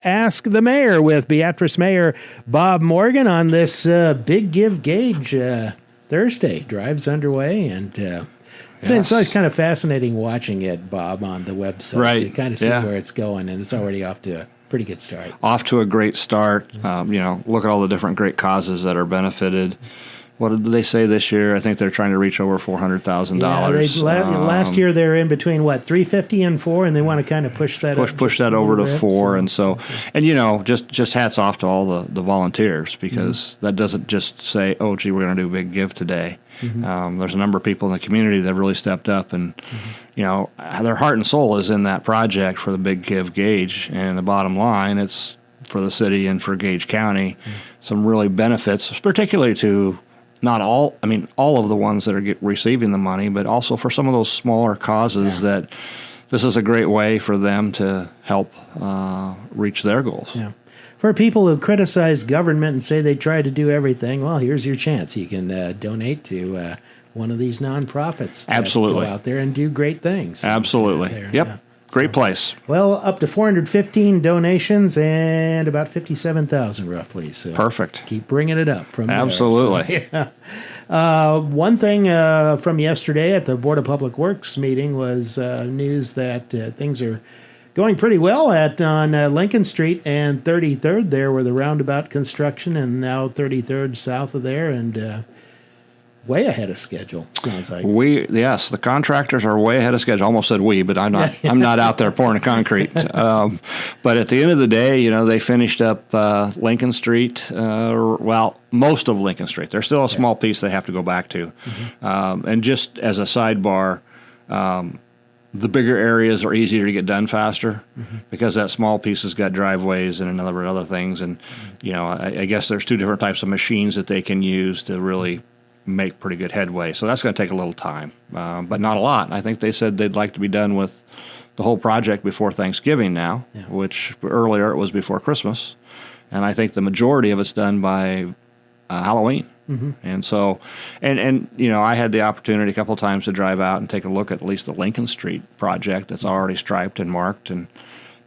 Ask the Mayor with Beatrice Mayor Bob Morgan on this Big Give Gauge Thursday. Drive's underway, and it's always kind of fascinating watching it, Bob, on the website. Right. You kind of see where it's going, and it's already off to a pretty good start. Off to a great start. Look at all the different great causes that are benefited. What did they say this year? I think they're trying to reach over $400,000. Last year they were in between $350 and $400, and they want to kind of push that over to $400. And just hats off to all the volunteers, because that doesn't just say, oh, gee, we're going to do a big give today. There's a number of people in the community that have really stepped up, and their heart and soul is in that project for the Big Give Gauge. And the bottom line, it's for the city and for Gage County, some really benefits, particularly to not all, all of the ones that are receiving the money, but also for some of those smaller causes that this is a great way for them to help reach their goals. Yeah. For people who criticize government and say they try to do everything, well, here's your chance. You can donate to one of these nonprofits that go out there and do great things. Absolutely. Yep. Yeah. Great place. Well, up to 415 donations and about 57,000 roughly. So perfect. Keep bringing it up from there. Absolutely. So, one thing from yesterday at the Board of Public Works meeting was news that things are going pretty well on Lincoln Street and 33rd there, where the roundabout construction, and now 33rd south of there, and way ahead of schedule, sounds like. The contractors are way ahead of schedule. I almost said we, but I'm not. I'm not out there pouring the concrete. But at the end of the day, they finished up Lincoln Street. Most of Lincoln Street. There's still a small piece they have to go back to. And just as a sidebar, the bigger areas are easier to get done faster because that small piece has got driveways and a number of other things. And I guess there's two different types of machines that they can use to really make pretty good headway. So that's going to take a little time, but not a lot. I think they said they'd like to be done with the whole project before Thanksgiving now, which earlier it was before Christmas. And I think the majority of it's done by Halloween. And so, I had the opportunity a couple of times to drive out and take a look at least the Lincoln Street project that's already striped and marked. And,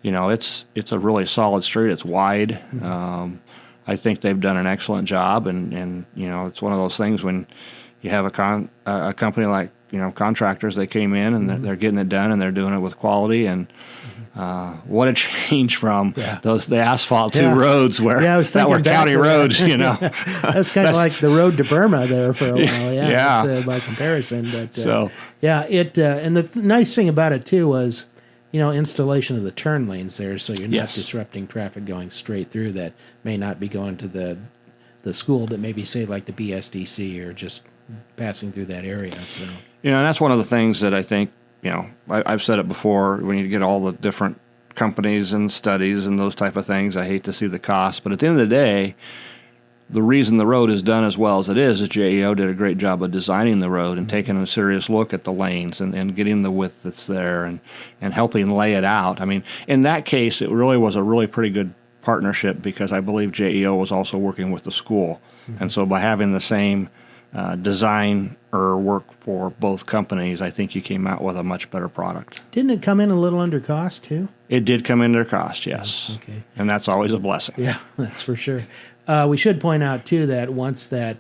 it's a really solid street. It's wide. I think they've done an excellent job, and it's one of those things when you have a company like contractors. They came in and they're getting it done, and they're doing it with quality. And what a change from the asphalt two roads that were county roads. That's kind of like the road to Burma there for a while. By comparison, but and the nice thing about it too was, installation of the turn lanes there, so you're not disrupting traffic going straight through that may not be going to the school that maybe, say, like the BSDC, or just passing through that area. So, and that's one of the things that I think, I've said it before, when you get all the different companies and studies and those type of things, I hate to see the cost, but at the end of the day, the reason the road is done as well as it is JEO did a great job of designing the road and taking a serious look at the lanes and getting the width that's there and helping lay it out. In that case, it really was a really pretty good partnership, because I believe JEO was also working with the school. And so by having the same design or work for both companies, I think you came out with a much better product. Didn't it come in a little under cost, too? It did come in under cost, yes. Okay. And that's always a blessing. Yeah, that's for sure. We should point out, too, that once that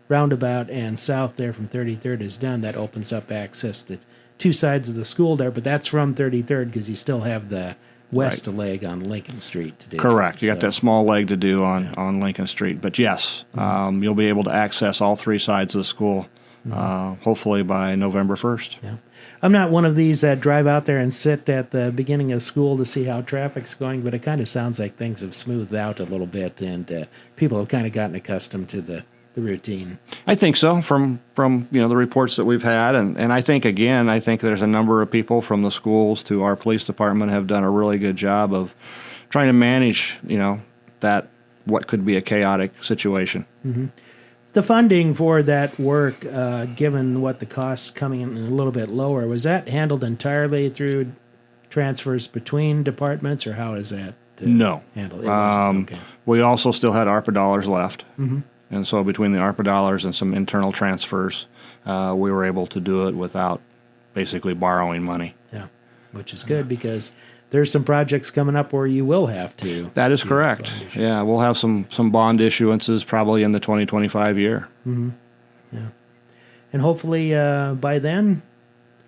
roundabout and south there from 33rd is done, that opens up access to two sides of the school there, but that's from 33rd because you still have the west leg on Lincoln Street to do. Correct. You got that small leg to do on Lincoln Street. But yes, you'll be able to access all three sides of the school, hopefully by November 1st. Yeah. I'm not one of these that drive out there and sit at the beginning of school to see how traffic's going, but it kind of sounds like things have smoothed out a little bit, and people have kind of gotten accustomed to the routine. I think so, from the reports that we've had, and I think there's a number of people from the schools to our police department have done a really good job of trying to manage that what could be a chaotic situation. The funding for that work, given what the costs coming in a little bit lower, was that handled entirely through transfers between departments, or how is that handled? Okay. We also still had ARPA dollars left. And so between the ARPA dollars and some internal transfers, we were able to do it without basically borrowing money. Yeah, which is good, because there's some projects coming up where you will have to. That is correct. Yeah, we'll have some bond issuances probably in the 2025 year. Mm-hmm. Yeah, and hopefully by then,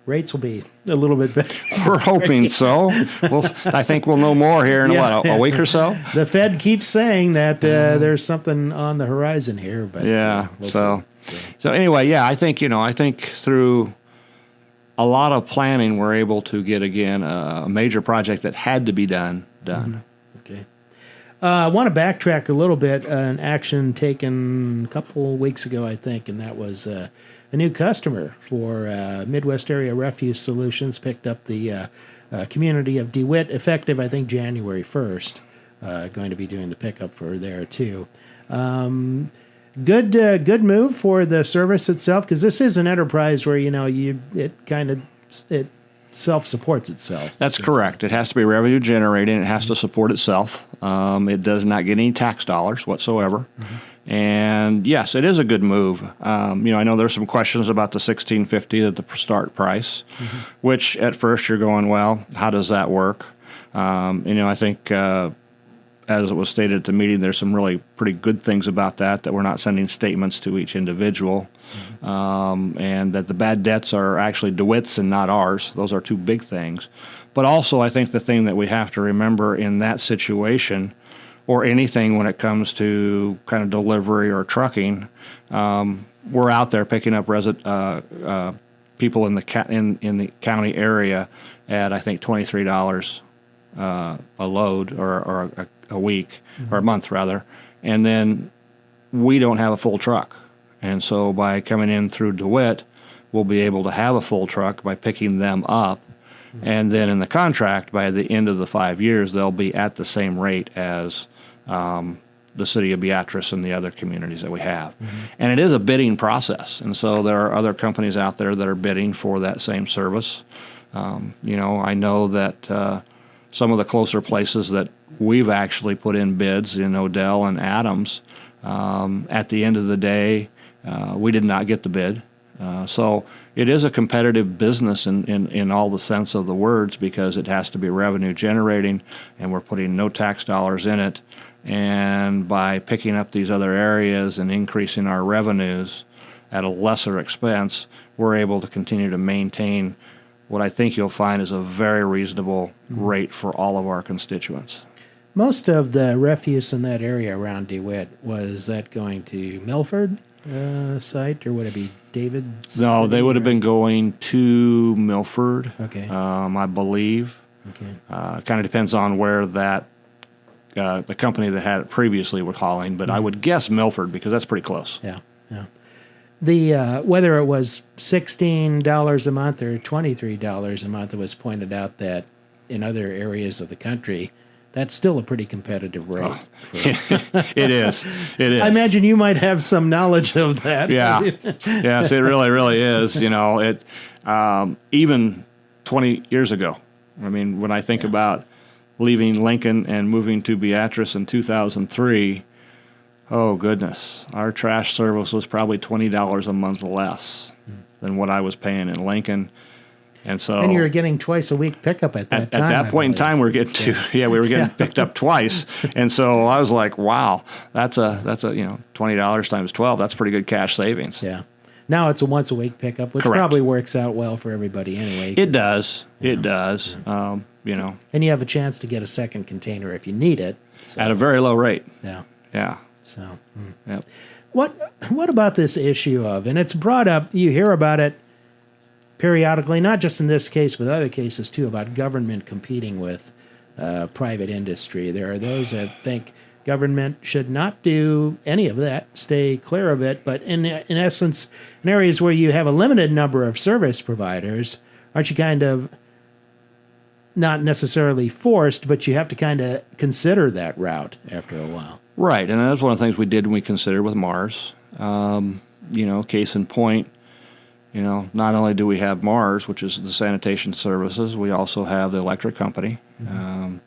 rates will be a little bit better. We're hoping so. I think we'll know more here in a week or so. The Fed keeps saying that there's something on the horizon here, but so anyway, I think through a lot of planning, we're able to get again a major project that had to be done. Mm-hmm. Okay. I want to backtrack a little bit. An action taken a couple weeks ago, I think, and that was a new customer for Midwest Area Refuse Solutions picked up the community of DeWitt, effective, I think, January 1st. Going to be doing the pickup for there, too. Good move for the service itself, because this is an enterprise where, it self-supports itself. That's correct. It has to be revenue generating. It has to support itself. It does not get any tax dollars whatsoever. Mm-hmm. And yes, it is a good move. I know there's some questions about the $16.50 at the start price, which at first you're going, well, how does that work? I think as it was stated at the meeting, there's some really pretty good things about that we're not sending statements to each individual, and that the bad debts are actually DeWitt's and not ours. Those are two big things. But also, I think the thing that we have to remember in that situation, or anything when it comes to kind of delivery or trucking, we're out there picking up people in the county area at, I think, $23 a load or a week, or a month rather, and then we don't have a full truck. And so by coming in through DeWitt, we'll be able to have a full truck by picking them up. And then in the contract, by the end of the 5 years, they'll be at the same rate as the city of Beatrice and the other communities that we have. And it is a bidding process. And so there are other companies out there that are bidding for that same service. I know that some of the closer places that we've actually put in bids in Odell and Adams, at the end of the day, we did not get the bid. So it is a competitive business in all the sense of the words, because it has to be revenue generating, and we're putting no tax dollars in it. And by picking up these other areas and increasing our revenues at a lesser expense, we're able to continue to maintain what I think you'll find is a very reasonable rate for all of our constituents. Most of the refuse in that area around DeWitt, was that going to Milford site, or would it be David's? No, they would have been going to Milford, okay. I believe. Okay. Kind of depends on where that the company that had it previously was hauling, but I would guess Milford, because that's pretty close. Yeah. The whether it was $16 a month or $23 a month, it was pointed out that in other areas of the country, that's still a pretty competitive rate. Oh. It is. It is. I imagine you might have some knowledge of that. Yeah. Yes, it really, really is. Even 20 years ago, I mean, when I think about leaving Lincoln and moving to Beatrice in 2003, oh, goodness. Our trash service was probably $20 a month less than what I was paying in Lincoln. And you were getting twice a week pickup at that time. At that point in time, we were getting picked up twice. And so I was like, wow, that's a $20 times 12. That's pretty good cash savings. Yeah. Now it's a once a week pickup, which Correct. Probably works out well for everybody anyway. It does. It does. And you have a chance to get a second container if you need it. So. At a very low rate. Yeah. Yeah. So, Yep. What about this issue of, and it's brought up, you hear about it periodically, not just in this case, but other cases too, about government competing with private industry. There are those that think government should not do any of that, stay clear of it. But in essence, in areas where you have a limited number of service providers, aren't you kind of not necessarily forced, but you have to kind of consider that route after a while? Right, and that's one of the things we did and we considered with Mars. Case in point, not only do we have Mars, which is the sanitation services, we also have the electric company. Mm-hmm.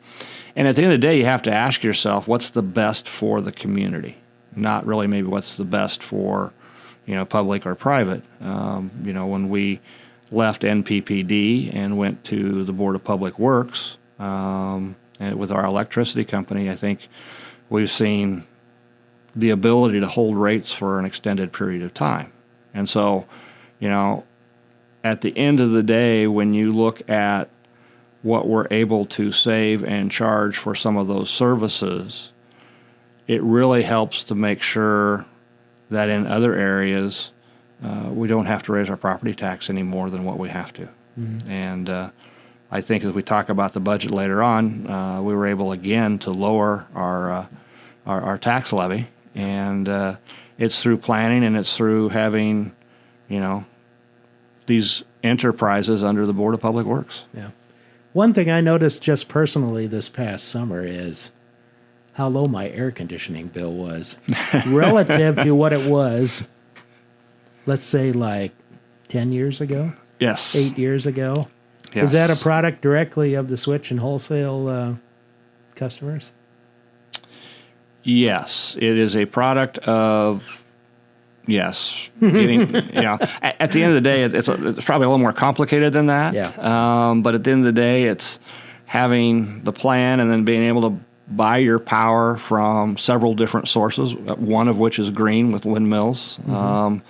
And at the end of the day, you have to ask yourself, what's the best for the community? Not really maybe what's the best for, public or private. When we left NPPD and went to the Board of Public Works, And with our electricity company, I think we've seen the ability to hold rates for an extended period of time. And so, at the end of the day, when you look at what we're able to save and charge for some of those services, it really helps to make sure that in other areas we don't have to raise our property tax any more than what we have to. Mm-hmm. And I think as we talk about the budget later on, we were able again to lower our tax levy, and it's through planning and it's through having, these enterprises under the Board of Public Works. Yeah. One thing I noticed just personally this past summer is how low my air conditioning bill was relative to what it was, let's say, like 10 years ago? Yes. 8 years ago? Yes. Is that a product directly of the switch and wholesale customers? Yes. It is a product of, yes. Getting, at the end of the day, it's probably a little more complicated than that. Yeah. But at the end of the day, it's having the plan and then being able to buy your power from several different sources, one of which is green with windmills. Mm-hmm.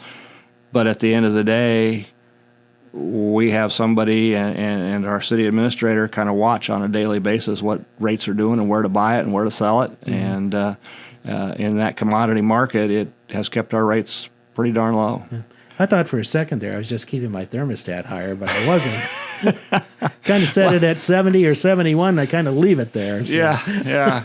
But at the end of the day, we have somebody and our city administrator kind of watch on a daily basis what rates are doing and where to buy it and where to sell it. Mm-hmm. And in that commodity market, it has kept our rates pretty darn low. Yeah. I thought for a second there I was just keeping my thermostat higher, but I wasn't. Kind of set it at 70 or 71. I kind of leave it there. So. Yeah.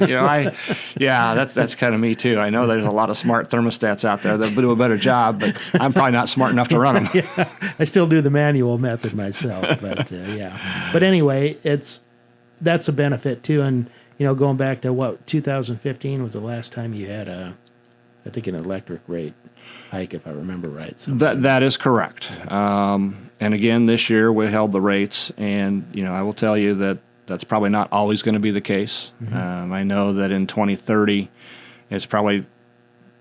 That's kind of me too. I know there's a lot of smart thermostats out there that do a better job, but I'm probably not smart enough to run them. Yeah, I still do the manual method myself, but yeah. But anyway, that's a benefit too. And going back to 2015 was the last time you had an electric rate hike, if I remember right. So. That is correct. And again, this year we held the rates, and I will tell you that that's probably not always going to be the case. Mm-hmm. I know that in 2030, it's probably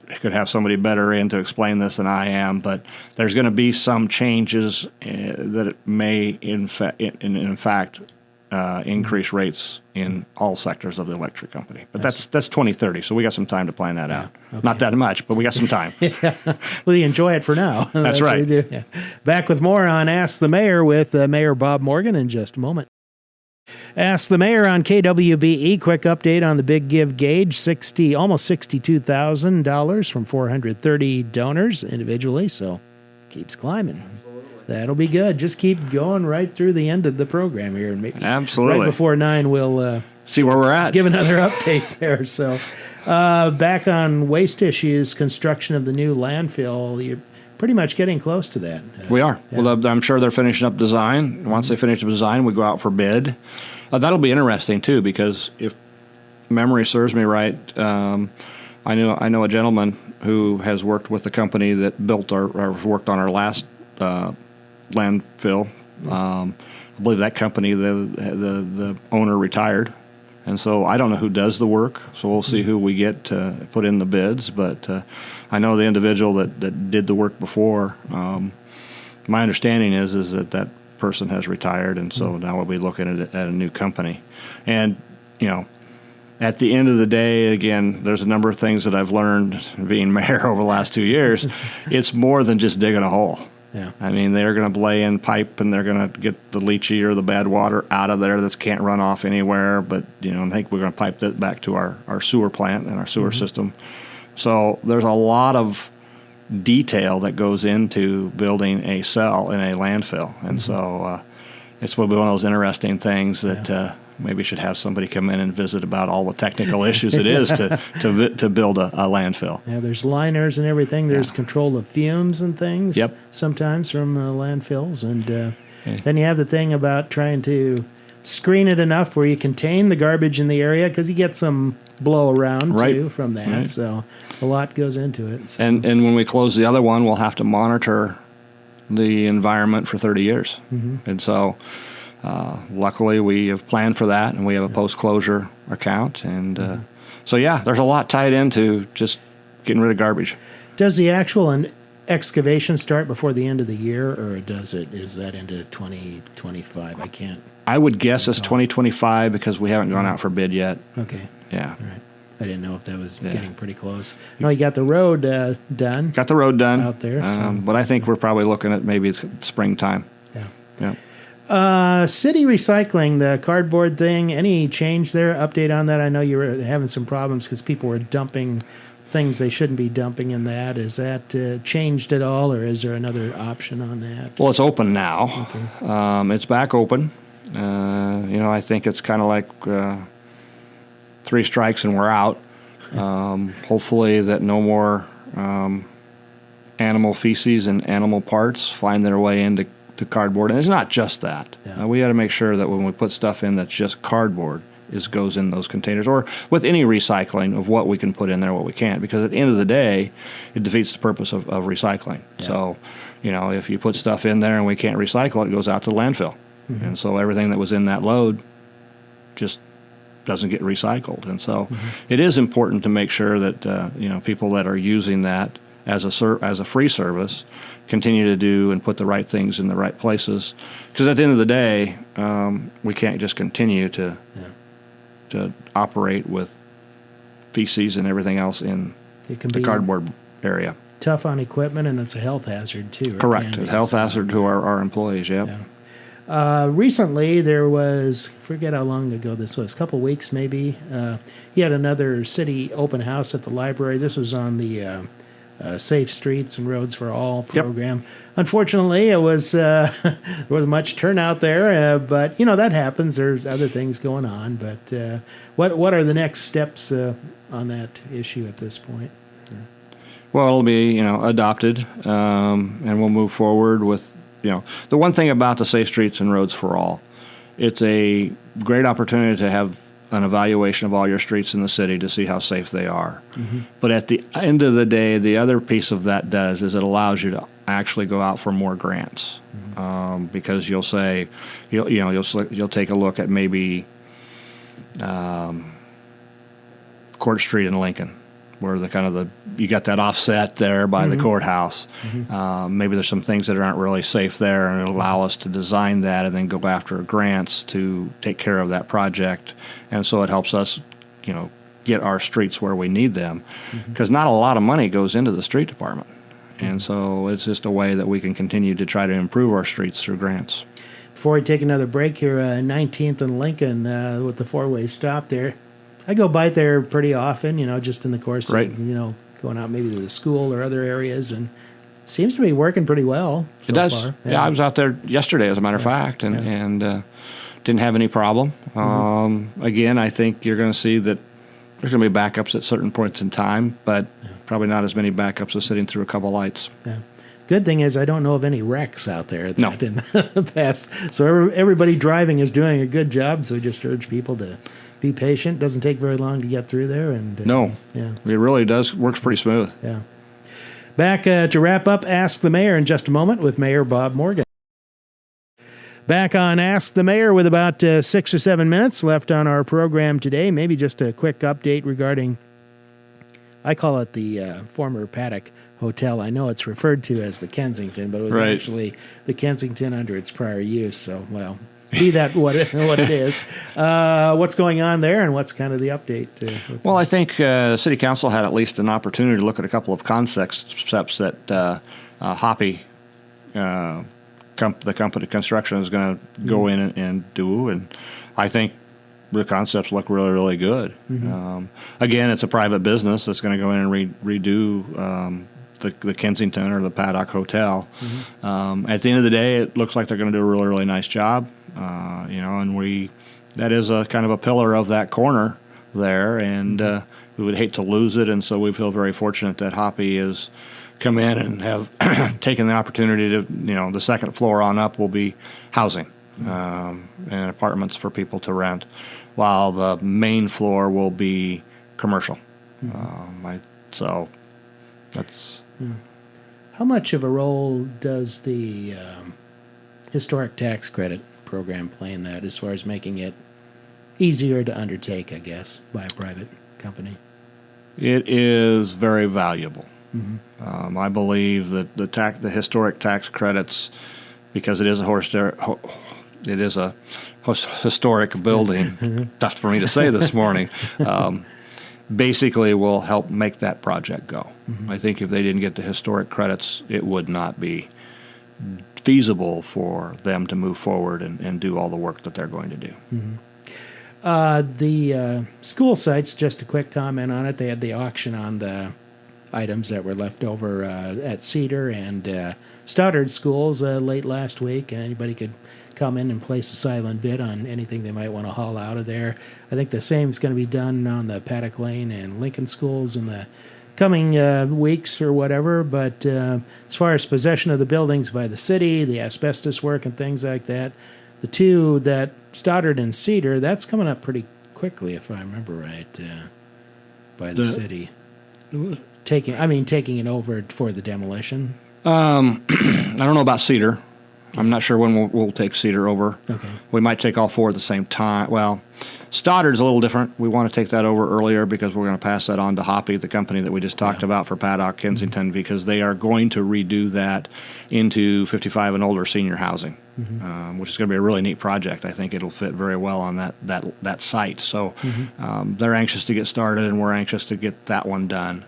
I could have somebody better in to explain this than I am, but there's going to be some changes that it may in fact increase rates in all sectors of the electric company. But that's 2030, so we got some time to plan that out. Okay. Not that much, but we got some time. Yeah. Well, you enjoy it for now. That's right. What we do. Yeah. Back with more on Ask the Mayor with Mayor Bob Morgan in just a moment. Ask the Mayor on KWBE. Quick update on the Big Give gauge. Almost $62,000 from 430 donors individually, so keeps climbing. That'll be good. Just keep going right through the end of the program here. And maybe absolutely right before 9 we'll see where we're at. Give another update there. So back on waste issues, construction of the new landfill, you're pretty much getting close to that. We are. Yeah. Well, I'm sure they're finishing up design. Once they finish the design, we go out for bid. That'll be interesting, too, because if memory serves me right, I know a gentleman who has worked with the company that built or worked on our last landfill. I believe that company, the owner retired, and so I don't know who does the work. So we'll see who we get to put in the bids. But I know the individual that did the work before. My understanding is that person has retired, and so now we'll be looking at a new company. And at the end of the day, again, there's a number of things that I've learned being mayor over the last 2 years. It's more than just digging a hole. Yeah. I mean, they're going to lay in pipe and they're going to get the leachy or the bad water out of there that can't run off anywhere. But, I think we're going to pipe that back to our sewer plant and our sewer system. So there's a lot of detail that goes into building a cell in a landfill. And so it's will be one of those interesting things that maybe should have somebody come in and visit about all the technical issues it is to build a landfill. Yeah, there's liners and everything. There's control of fumes and things. Yep. Sometimes from landfills, and then you have the thing about trying to screen it enough where you contain the garbage in the area, because you get some blow around too from that. Right. So a lot goes into it. So. And when we close the other one, we'll have to monitor the environment for 30 years. Mm-hmm. And so luckily we have planned for that, and we have a post-closure account. And so, there's a lot tied into just getting rid of garbage. Does the actual excavation start before the end of the year, or is that into 2025? I can't I would guess it's 2025 because we haven't gone out for bid yet. Okay. Yeah. All right. I didn't know if that was getting pretty close. No, you got the road done. Got the road done out there. but I think we're probably looking at maybe springtime. Yeah. City recycling, the cardboard thing, any change there? Update on that? I know you were having some problems because people were dumping things they shouldn't be dumping in that. Is that changed at all, or is there another option on that? Well, it's open now. Okay. It's back open. I think it's kind of like 3 strikes and we're out. Hopefully that no more animal feces and animal parts find their way into cardboard. And it's not just that. Yeah. We got to make sure that when we put stuff in that's just cardboard, goes in those containers, or with any recycling of what we can put in there, what we can't. Because at the end of the day, it defeats the purpose of recycling. Yeah. So, if you put stuff in there and we can't recycle it, it goes out to the landfill. Mm-hmm. And so everything that was in that load just doesn't get recycled. And so it is important to make sure that people that are using that as a free service continue to do and put the right things in the right places. Because at the end of the day, we can't just continue to operate with feces and everything else in the cardboard area. Tough on equipment, and it's a health hazard too. Correct. It's a health hazard to our employees. Yep. Yeah. Recently, there was, I forget how long ago this was, a couple weeks maybe, he had another city open house at the library. This was on the Safe Streets and Roads for All program. Yep. Unfortunately, it was there wasn't much turnout there, but that happens. There's other things going on. But what are the next steps on that issue at this point? Well, it'll be adopted, and we'll move forward with the one thing about the Safe Streets and Roads for All. It's a great opportunity to have an evaluation of all your streets in the city to see how safe they are. Mm-hmm. But at the end of the day, the other piece of that is it allows you to actually go out for more grants, because you'll say you'll take a look at maybe Court Street in Lincoln, where you got that offset there by the courthouse. Mm-hmm. Maybe there's some things that aren't really safe there, and it'll allow us to design that and then go after grants to take care of that project. And so it helps us, get our streets where we need them, because not a lot of money goes into the street department. And so it's just a way that we can continue to try to improve our streets through grants. Before we take another break here, 19th and Lincoln with the 4-way stop there. I go by there pretty often, just in the course of, going out maybe to the school or other areas, and seems to be working pretty well so It does. far. Yeah, I was out there yesterday, as a matter of fact, and didn't have any problem. Again, I think you're going to see that there's going to be backups at certain points in time, but probably not as many backups as sitting through a couple lights. Yeah. Good thing is I don't know of any wrecks out there in the past. So everybody driving is doing a good job, so we just urge people to be patient. Doesn't take very long to get through there. And it really does. Works pretty smooth. Yeah. Back to wrap up Ask the Mayor in just a moment with Mayor Bob Morgan. Back on Ask the Mayor with about 6 or 7 minutes left on our program today. Maybe just a quick update regarding, I call it the former Paddock Hotel. I know it's referred to as the Kensington, but it was actually the Kensington under its prior use. So, be that what it is. What's going on there, and what's kind of the update? Well, I think City Council had at least an opportunity to look at a couple of concepts that Hoppy, the company construction, is going to go in and do, and I think the concepts look really, really good. Again, it's a private business that's going to go in and redo the Kensington or the Paddock Hotel. At the end of the day, it looks like they're going to do a really, really nice job. And that is a kind of a pillar of that corner there, and we would hate to lose it. And so we feel very fortunate that Hoppy has come in and have taken the opportunity to, the second floor on up will be housing and apartments for people to rent, while the main floor will be commercial. So that's. How much of a role does the historic tax credit program play in that, as far as making it easier to undertake, I guess, by a private company? It is very valuable. I believe that the historic tax credits, because it is a historic building, tough for me to say this morning, basically will help make that project go. I think if they didn't get the historic credits, it would not be feasible for them to move forward and do all the work that they're going to do. The school sites, just a quick comment on it, they had the auction on the items that were left over at Cedar and Stoddard schools late last week, and anybody could come in and place a silent bid on anything they might want to haul out of there. I think the same is going to be done on the Paddock Lane and Lincoln schools in the coming weeks or whatever, but as far as possession of the buildings by the city, the asbestos work and things like that, the two that Stoddard and Cedar, that's coming up pretty quickly, if I remember right, by the city. Taking it over for the demolition. I don't know about Cedar. I'm not sure when we'll take Cedar over. Okay. We might take all four at the same time. Well, Stoddard's a little different. We want to take that over earlier because we're going to pass that on to Hoppy, the company that we just talked about for Paddock Kensington, because they are going to redo that into 55 and older senior housing, which is going to be a really neat project. I think it'll fit very well on that site. So they're anxious to get started, and we're anxious to get that one done.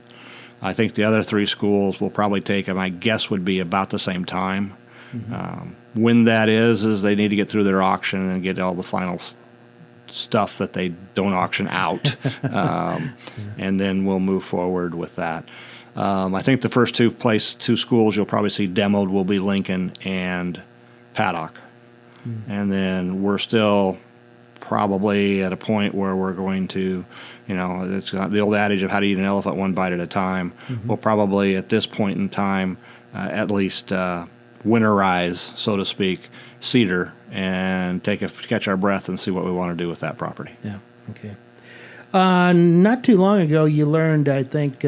I think the other three schools will probably take, my guess would be about the same time. When that is they need to get through their auction and get all the final stuff that they don't auction out, and then we'll move forward with that. I think the first two schools you'll probably see demoed will be Lincoln and Paddock, and then we're still probably at a point where we're going to, it's the old adage of how to eat an elephant one bite at a time. We'll probably at this point in time at least winterize, so to speak, Cedar and catch our breath and see what we want to do with that property. Yeah. Okay. Not too long ago, you learned, I think,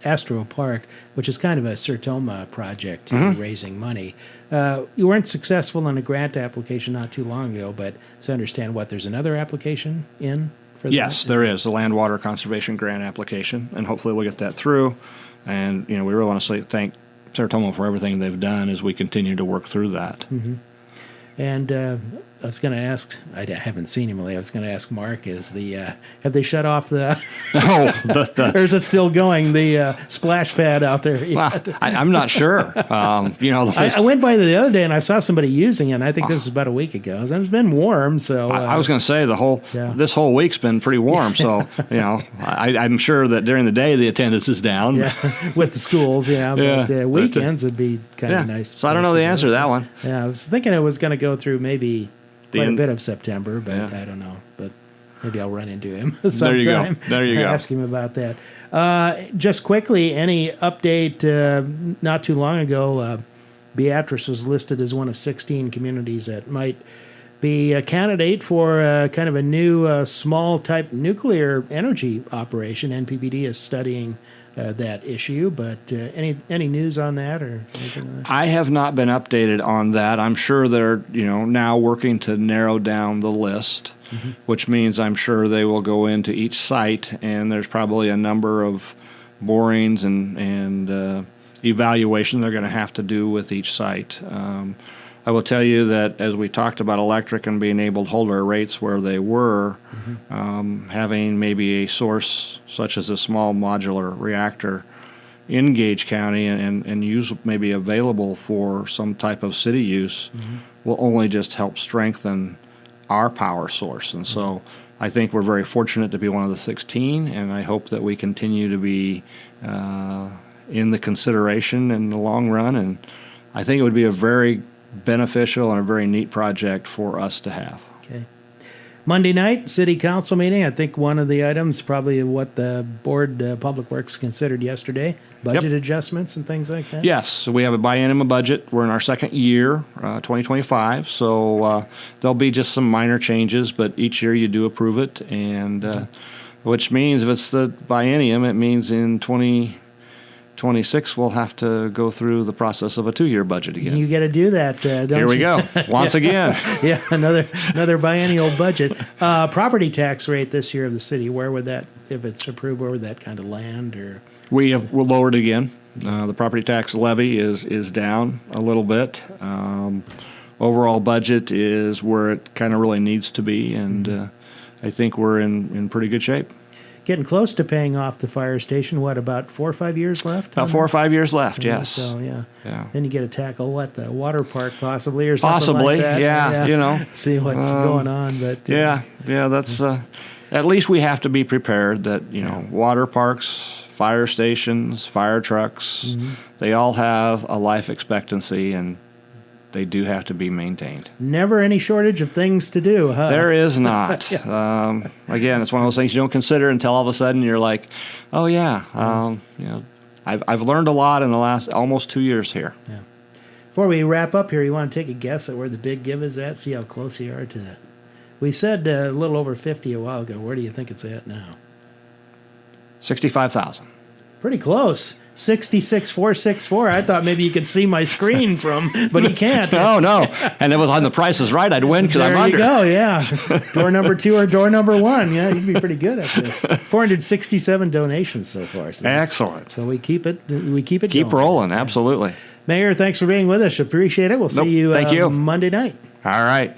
Astro Park, which is kind of a Sertoma project, raising money. You weren't successful in a grant application not too long ago, but so I understand there's another application in for that? Yes, there is a land water conservation grant application, and hopefully we'll get that through. And we really want to thank Sertoma for everything they've done as we continue to work through that. And I was going to ask, I haven't seen him lately, I was going to ask Mark, have they shut off the, or is it still going, the splash pad out there? Well, I'm not sure. I went by the other day and I saw somebody using it, and I think this was about a week ago. It's been warm, so. I was going to say this whole week's been pretty warm, so, I'm sure that during the day the attendance is down. Yeah, with the schools, but weekends would be kind of nice. So I don't know the answer to that one. Yeah, I was thinking it was going to go through maybe quite a bit of September, but I don't know. But maybe I'll run into him sometime. There you go. Ask him about that. Just quickly, any update? Not too long ago, Beatrice was listed as one of 16 communities that might be a candidate for kind of a new small type nuclear energy operation. NPPD is studying that issue, but any news on that or anything like that? I have not been updated on that. I'm sure they're now working to narrow down the list, which means I'm sure they will go into each site, and there's probably a number of borings and evaluation they're going to have to do with each site. I will tell you that as we talked about electric and being able to hold our rates where they were, having maybe a source such as a small modular reactor in Gage County and use maybe available for some type of city use will only just help strengthen our power source. And so I think we're very fortunate to be one of the 16, and I hope that we continue to be in the consideration in the long run. And I think it would be a very beneficial and a very neat project for us to have. Okay. Monday night, City Council meeting. I think one of the items, probably what the Board Public Works considered yesterday, budget adjustments and things like that. Yes, so we have a biennium budget. We're in our second year, 2025, so there'll be just some minor changes, but each year you do approve it, and which means if it's the biennium, it means in 2026 we'll have to go through the process of a 2-year budget again. You got to do that, don't you? Here we go, once again. Yeah, another biennial budget. Property tax rate this year of the city, where would that, if it's approved, where would that kind of land? Or we're lowered again. The property tax levy is down a little bit. overall budget is where it kind of really needs to be, and I think we're in pretty good shape. Getting close to paying off the fire station. What, about 4 or 5 years left? About 4 or 5 years left, yes. So, yeah. Then you get to tackle, the water park possibly or something possibly, like that. yeah. See what's going on. But that's, at least we have to be prepared that, water parks, fire stations, fire trucks, they all have a life expectancy, and they do have to be maintained. Never any shortage of things to do, huh? There is not. Again, it's one of those things you don't consider until all of a sudden you're like, oh yeah, I've learned a lot in the last almost 2 years here. Yeah. Before we wrap up here, you want to take a guess at where the big give is at? See how close you are to that. We said a little over 50 a while ago. Where do you think it's at now? 65,000. Pretty close. 66,464. I thought maybe you could see my screen but you can't. No. And it was on The Price is Right. I'd win because I'm under. There you go, yeah. Door number 2 or door number 1. Yeah, you'd be pretty good at this. 467 donations so far. So excellent. So we keep it going. Keep rolling, absolutely. Mayor, thanks for being with us. Appreciate it. We'll see you, thank you Monday night. All right.